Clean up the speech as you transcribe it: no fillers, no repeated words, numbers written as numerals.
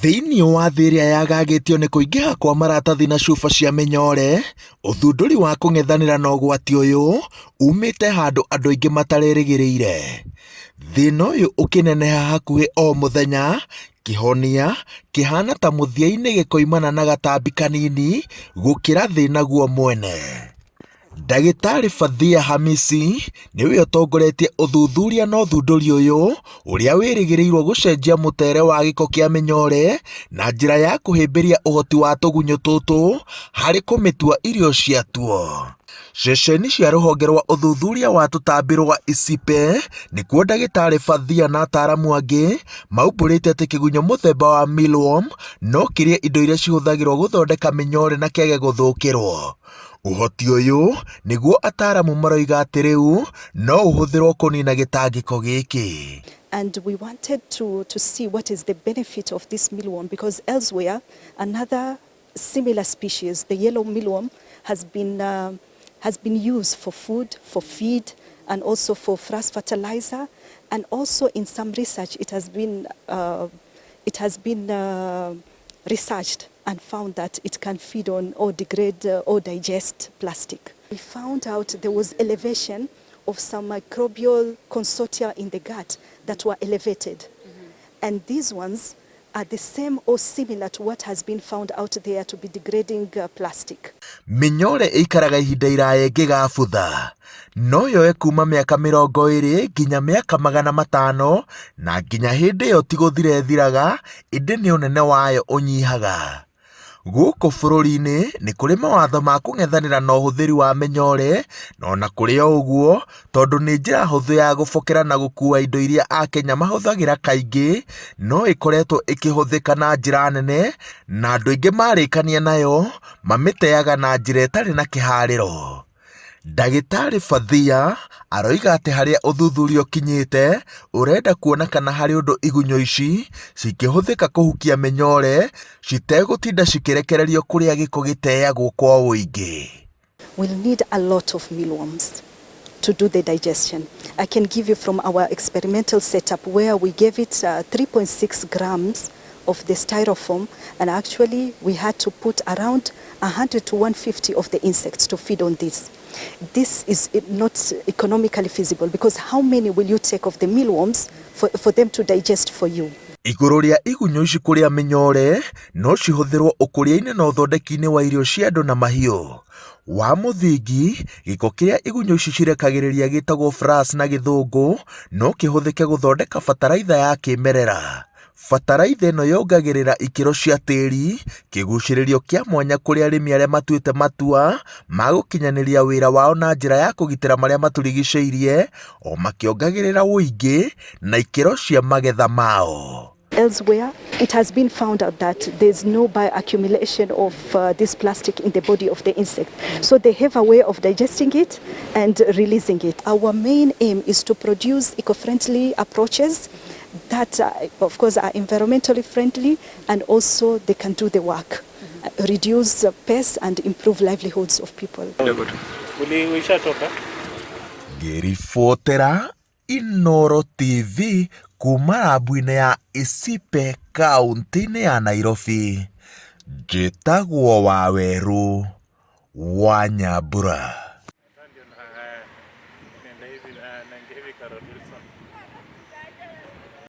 Thĩinĩ wa thĩ ĩrĩa yagagĩtio nĩ kũingĩha kwa maratathi na cuba cia mĩnyore, ũthundũri wa kũng'ethanĩra na ũgwati ũyũ umĩte handũ andũ aingĩ matarerĩgĩrĩire. Thĩna ũyũ ũkĩneneha hakuhĩ o mũthenya, kĩhonia kĩhana ta mũthia-inĩ gĩkoimana na gatambi kanini gũkĩra thĩ naguo mwene. Ndagĩtarĩ Fathia Hamisi nĩwe ũtongoretie ũthuthuria na ũthundũri ũyũ ũrĩa wĩrĩgĩrĩirwo gũcenjia mũtere wa gĩko kĩa mĩnyore na njĩra ya kũhĩmbĩria ũhoti wa tũgunyũ tũtũ harĩ kũmĩtua irio cia tuo. Ceceni cia rũhonge rwa ũthuthuria wa tũtambi rwa ICIPE nĩkuo ndagĩtarĩ Fathia na ataaramu angĩ maumbũrĩte atĩ kĩgunyũ mũthemba wa mealworm no kĩrĩe indo iria cihũthagĩrwo gũthondeka mĩnyore na kĩage gũthũkĩrwo. Ũhoti ũyũ nĩguo ataaramu maroiga atĩ rĩu no ũhũthĩrwo kũnina gĩtangĩko gĩkĩ. And we wanted to see what is the benefit of this mealworm, because elsewhere another similar species, the yellow mealworm, has been used for food, for feed, and also for frass fertilizer, and also in some research it has been researched and found that it can feed on or degrade or digest plastic. We found out there was elevation of some microbial consortia in the gut that were elevated. And these ones are the same or similar to what has been found out there to be degrading plastic. Mĩnyore ĩikaraga ihinda iraya ĩngĩgabutha, no yoe kuma mĩaka 20 nginya mĩaka 500 na nginya hĩndĩ ĩyo ti gũthira ĩthiraga, ĩndĩ nĩ ũnene wayo ũnyihaga. Gũkũ bũrũri-inĩ nĩ kũrĩ mawatho ma kũng'ethanĩra na ũhũthĩri wa mĩnyore, no na kũrĩ o ũguo, tondũ nĩ njĩra hũthũ ya gũbokera na gũkua indo iria Akenya mahũthagĩra kaingĩ, no ĩkoretwo ĩkĩhũthĩka na njĩra nene, na andũ aingĩ marĩkania nayo mamĩteaga na njĩra ĩtarĩ na kĩharĩro. Ndagĩtarĩ Fathia aroiga atĩ harĩa ũthuthuria ũkinyĩte ũrenda kuona kana harĩ ũndũ igunyũ ici cingĩhũthĩka kũhukia mĩnyore citegũtinda cikĩrekererio kũrĩa gĩko gĩteagwo kwa ũingĩ. We'll need a lot of mealworms to do the digestion. I can give you from our experimental setup where we gave it 3.6 grams of the styrofoam, and actually we had to put around 100 to 150 of the insects to feed on this. This is not economically feasible, because how many will you take of the mealworms for them to digest for you? Igũrũ rĩa igunyũ ici kũrĩa mĩnyore no cihũthĩrwo ũkũria-inĩ na ũthondeki-inĩ wa irio cia andũ na mahiũ. Wa mũthingi, gĩko kĩrĩa igunyũ ici cirekagĩrĩria gĩtagwo frass na gĩthũngũ no kĩhũthĩke gũthondeka bataraitha ya kĩmerera. Bataraitha ĩno yongagĩrĩra ikĩro cia tĩri, kĩgucĩrĩrio kĩa mwanya kũrĩ arĩmi arĩa matuĩte matua ma gũkinyanĩria wĩra wao na njĩra ya kũgitĩra marĩa matũrigicĩirie, o makĩongagĩrĩra ũingĩ na ikĩro cia magetha mao. Elsewhere, it has been found out that there's no bioaccumulation of this plastic in the body of the insect. So they have a way of digesting it and releasing it. Our main aim is to produce eco-friendly approaches that, of course, are environmentally friendly, and also they can do the work, reduce pests and improve livelihoods of people. Ngĩribotera Inooro TV kuma labu-inĩ ya ICIPE kaunti-inĩ ya Nairobi, njĩtagwo Waweru wa Nyambura.